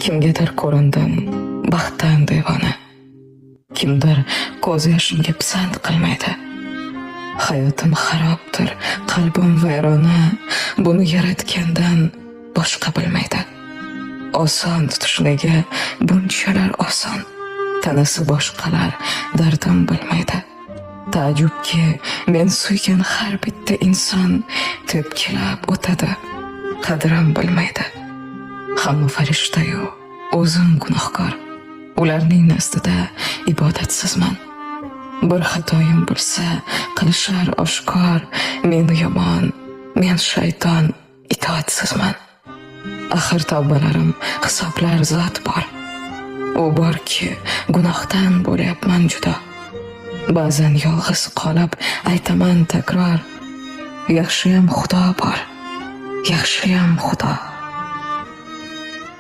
Kimgadir ko'rindim baxtdan devona. Kimdir ko'z yoshimga pisand qilmaydi. Hayotim xarobdir, qalbim vayrona. Buni yaratgandan boshqa bilmaydi. Oson tutishligi bunchalar oson. Tanasi boshqalar dardim bilmaydi. Taajjubki men suygan har bitta inson tepkilab o'tadi. Qadrim bilmaydi. Hamma farishta-yu o'zim gunohkor. Ularning nazdida ibodatsizman. Bir xatoyim bo'lsa qilishar oshkor. Men yomon, men shayton, itoatsizman. Axir tavbalarim hisoblar zot bor. U borki gunohdan bo'lyapman judo. Ba'zan yolg'iz qolib aytaman takror, yaxshiyam Xudo bor, yaxshiyam Xudo.